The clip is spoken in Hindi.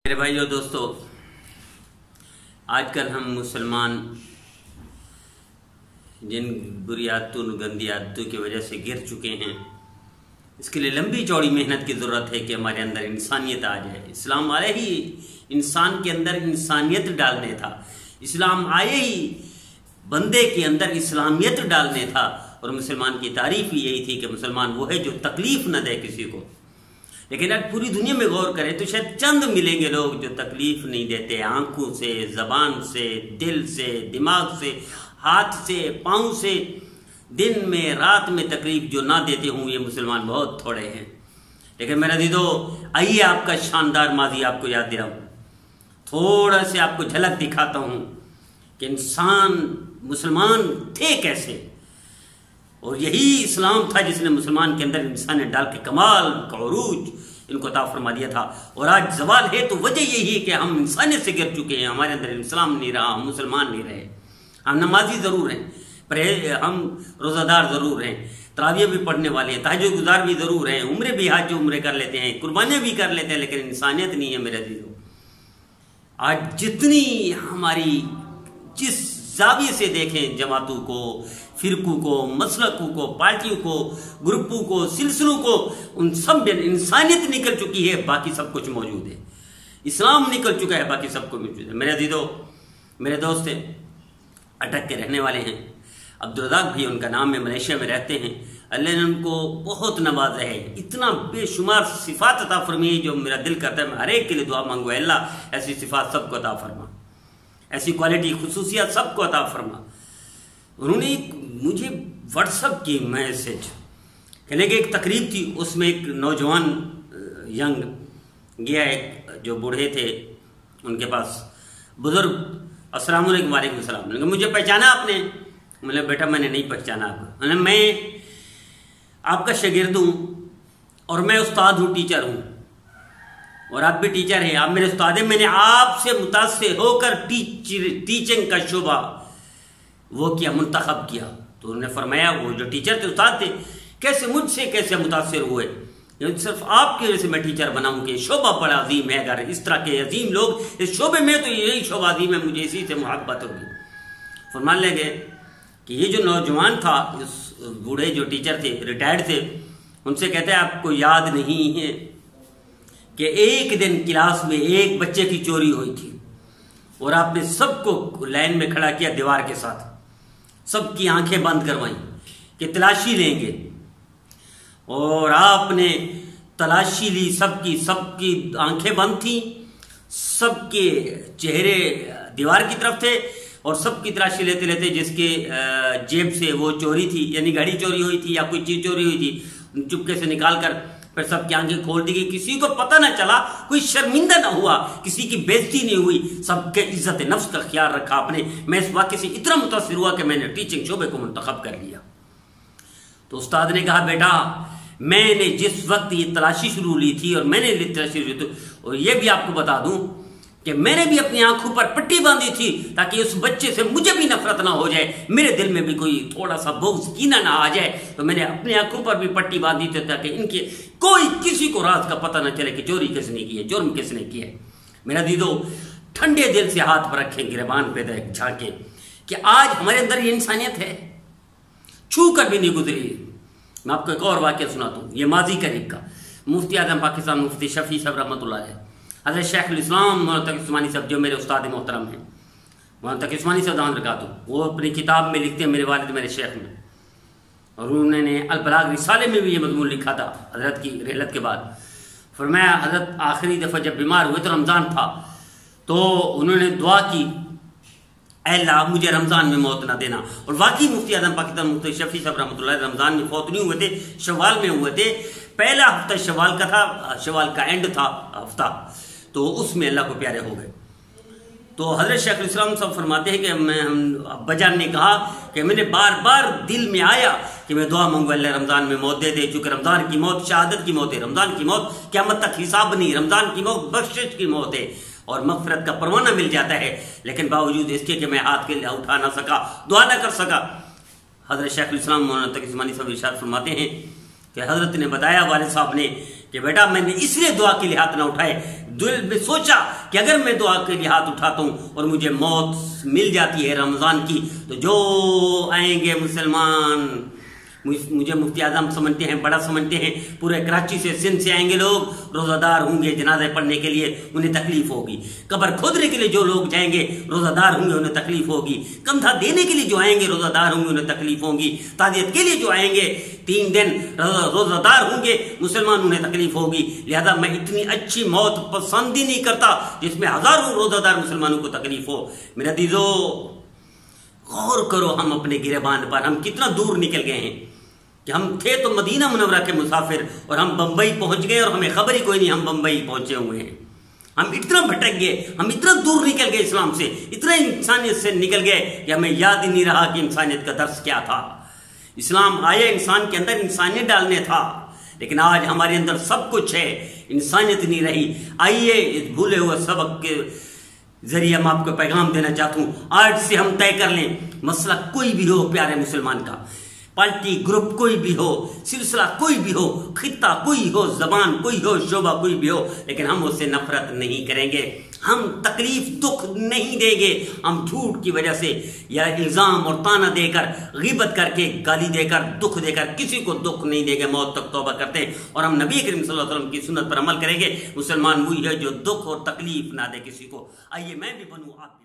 मेरे भाइयों दोस्तों, आजकल हम मुसलमान जिन बुरी आदतों गंदी आदतों की वजह से गिर चुके हैं, इसके लिए लंबी चौड़ी मेहनत की ज़रूरत है कि हमारे अंदर इंसानियत आ जाए। इस्लाम आए ही इंसान के अंदर इंसानियत डालने था। इस्लाम आए ही बंदे के अंदर इस्लामियत डालने था। और मुसलमान की तारीफ ही यही थी कि मुसलमान वो है जो तकलीफ़ न दे किसी को। लेकिन आज पूरी दुनिया में गौर करें तो शायद चंद मिलेंगे लोग जो तकलीफ़ नहीं देते, आंखों से, ज़बान से, दिल से, दिमाग से, हाथ से, पाँव से, दिन में रात में तकलीफ़ जो ना देते हों, ये मुसलमान बहुत थोड़े हैं। लेकिन मेरा दीदो, आइए आपका शानदार माजी आपको याद दिलाऊं, थोड़ा से आपको झलक दिखाता हूँ कि इंसान मुसलमान थे कैसे। और यही इस्लाम था जिसने मुसलमान के अंदर इंसानियत डाल के कमाल का उरूज इनको अता फरमा दिया था। और आज जवाल है तो वजह यही है कि हम इंसानियत से गिर चुके हैं। हमारे अंदर इस्लाम नहीं रहा, हम मुसलमान नहीं रहे। हम नमाजी ज़रूर हैं, पर हम रोज़ादार ज़रूर हैं, तरावियाँ भी पढ़ने वाले हैं, तहज्जुद गुजार भी ज़रूर हैं, उम्रे भी हज उम्रे कर लेते हैं, कुर्बानियाँ भी कर लेते हैं, लेकिन इंसानियत नहीं है मेरे अज़ीज़ों। आज जितनी हमारी जिस जाविये से देखें जमातों को, फिरकों को, मसलकों को, पार्टियों को, ग्रुपों को, सिलसिलों को, उन सब में इंसानियत निकल चुकी है, बाकी सब कुछ मौजूद है। इस्लाम निकल चुका है, बाकी सब कुछ मौजूद है। मेरे अज़ीज़ों, मेरे दोस्त हैं, अटक के रहने वाले हैं, अब्दुल रज़ाक भी उनका नाम है, मलेशिया में रहते हैं। अल्लाह ने उनको बहुत नवाजा है, इतना बेशुमार सिफ़ात अता फरमाई जो मेरा दिल करता है मैं हर एक के लिए दुआ मांगू, अल्लाह ऐसी सिफ़ात सबको अता फरमा, ऐसी क्वालिटी खुसूसियत सबको अता फरमा। उन्होंने मुझे व्हाट्सअप की मैसेज, कहने की एक तकरीब थी, उसमें एक नौजवान यंग गया, एक जो बूढ़े थे उनके पास, बुजुर्ग, अस्सलाम वालेकुम। वालेकुम सलाम। मुझे पहचाना आपने? मैंने बेटा मैंने नहीं पहचाना आपको। मैंने मैं आपका शागिर्द हूँ और मैं उस्ताद हूँ, टीचर हूँ, और आप भी टीचर हैं, आप मेरे उस्ताद हैं। मैंने आपसे मुतासिर होकर टीचिंग का शुबा वो किया, मुंतखब किया। तो उन्होंने फरमाया वो जो टीचर थे, उस्ताद थे, कैसे मुझसे कैसे मुतासिर हुए? सिर्फ आपकी वजह से मैं टीचर बनाऊँ कि शोबा बड़ा अजीम है। अगर इस तरह के अजीम लोग इस शोबे में, तो यही शोबा अजीम है, मुझे इसी से मुहब्बत होगी। फरमान लगे कि ये जो नौजवान था, इस बूढ़े जो टीचर थे, रिटायर्ड थे, उनसे कहते हैं आपको याद नहीं है कि एक दिन क्लास में एक बच्चे की चोरी हुई थी और आपने सबको लाइन में खड़ा किया, दीवार के साथ सबकी आंखें बंद करवाई कि तलाशी लेंगे, और आपने तलाशी ली, सबकी आंखें बंद थी, सबके चेहरे दीवार की तरफ थे, और सबकी तलाशी लेते लेते जिसके जेब से वो चोरी थी, यानी घड़ी चोरी हुई थी या कोई चीज चोरी हुई थी, चुपके से निकाल कर फिर सबकी आंखें खोल दी गई। किसी को पता ना चला, कोई शर्मिंदा ना हुआ, किसी की बेइज्जती नहीं हुई, सबके इज्जत नफ्स का ख्याल रखा आपने। मैं इस वाक़े से इतना मुतासिर हुआ कि मैंने टीचिंग शोबे को मुंतखब कर लिया। तो उस्ताद ने कहा बेटा, मैंने जिस वक्त ये तलाशी शुरू ली थी, और मैंने तलाशी शुरू की, और ये भी आपको बता दूं कि मैंने भी अपनी आंखों पर पट्टी बांधी थी ताकि उस बच्चे से मुझे भी नफरत ना हो जाए, मेरे दिल में भी कोई थोड़ा सा बुग़्ज़ कीना ना आ जाए। तो मैंने अपनी आंखों पर भी पट्टी बांधी थी ताकि इनके कोई किसी को राज का पता ना चले कि चोरी किसने की है, जुर्म किसने किया है। मेरा दीदो, ठंडे दिल से हाथ पर रखें, गिरबान पे झांके कि आज हमारे अंदर ये इंसानियत है, छू कर भी नहीं गुजरी। मैं आपको एक और वाक़या सुनाता हूँ, ये माजी करीब का। मुफ्ती आज़म पाकिस्तान मुफ्ती शफी साहब रहमतुल्लाह अलैह, हज़रत शेखुल इस्लाम मौलाना तकी उस्मानी साहब जो मेरे उस्ताद मोहतरम हैं, मौलाना तकी उस्मानी साहब दामद बरकातहू, वो अपनी किताब में लिखते हैं, मेरे वालिद मेरे शेख में, और उन्होंने अल बलाग रिसाले में भी ये मज़मून लिखा था हज़रत की रहलत के बाद। फरमाया हज़रत आखिरी दफ़ा जब बीमार हुए तो रमज़ान था, तो उन्होंने दुआ की, अल्लाह मुझे रमज़ान में मौत ना देना। और वाकई मुफ्ती आज़म पाकिस्तान मुफ्ती शफी साहब रहमतुल्लाह रमज़ान में फौत नहीं हुए थे, शवाल में हुए थे। पहला हफ्ता शवाल का था, शवाल का एंड था हफ्ता, तो उसमें अल्लाह को प्यारे हो गए। तो हज़रत शेखुल इस्लाम साहब फरमाते हैं कि अब्बाजान ने कहा कि मैंने बार बार दिल में आया कि मैं दुआ मांगू, अल्लाह रमज़ान में मौत दे दे, चूँकि रमज़ान की मौत शहादत की मौत है, रमज़ान की मौत क़यामत तक हिसाब नहीं, रमज़ान की मौत बख्शिश की मौत है और मग़फ़िरत का परवाना मिल जाता है। लेकिन बावजूद इसके कि मैं हाथ के लिए उठा ना सका, दुआ ना कर सका, हज़रत शेखुल इस्लाम मौलाना तकी उस्मानी साहब इरशाद फरमाते हैं कि हज़रत ने बताया वालिद साहब ने कि बेटा मैंने इसलिए दुआ के लिए हाथ ना उठाए, दिल में सोचा कि अगर मैं दुआ के लिए हाथ उठाता हूं और मुझे मौत मिल जाती है रमजान की, तो जो आएंगे मुसलमान, मुझे मुफ्ती आजम समझते हैं, बड़ा समझते हैं, पूरे कराची से, सिंध से आएंगे लोग, रोजादार होंगे जनाजे पढ़ने के लिए, उन्हें तकलीफ होगी। कब्र खोदने के लिए जो लोग जाएंगे रोजादार होंगे, उन्हें तकलीफ होगी। कंधा देने के लिए जो आएंगे रोजादार होंगे, उन्हें तकलीफ होगी। ताजियत के लिए जो आएंगे 3 दिन रोजादार होंगे मुसलमान, उन्हें तकलीफ होगी। लिहाजा मैं इतनी अच्छी मौत पसंद ही नहीं करता जिसमें हजारों रोजादार मुसलमानों को तकलीफ हो। मेरे अजीजों, गौर करो हम अपने गिरेबान पर, हम कितना दूर निकल गए हैं कि हम थे तो मदीना मुनव्वरा के मुसाफिर और हम बंबई पहुंच गए और हमें खबर ही कोई नहीं हम बंबई पहुंचे हुए हैं। हम इतना भटक गए, हम इतना दूर निकल गए इस्लाम से, इतना इंसानियत से निकल गए कि हमें याद ही नहीं रहा कि इंसानियत का दर्स क्या था। इस्लाम आया इंसान के अंदर इंसानियत डालने था, लेकिन आज हमारे अंदर सब कुछ है, इंसानियत नहीं रही। आइए इस भूले हुए सबक के जरिए हम आपको पैगाम देना चाहता हूं। आज से हम तय कर लें, मसला कोई भी हो प्यारे मुसलमान का, पार्टी ग्रुप कोई भी हो, सिलसिला कोई भी हो, खित्ता कोई हो, जबान कोई हो, शोबा कोई भी हो, लेकिन हम उससे नफरत नहीं करेंगे, हम तकलीफ दुख नहीं देंगे। हम झूठ की वजह से या इल्जाम और ताना देकर, गिबत करके, गाली देकर, दुख देकर किसी को दुख नहीं देंगे। मौत तक तौबा करते हैं और हम नबी करीम सल्लल्लाहु अलैहि वसल्लम की सुन्नत पर अमल करेंगे। मुसलमान वही है जो दुख और तकलीफ ना दे किसी को। आइए मैं भी बनूं, आप भी।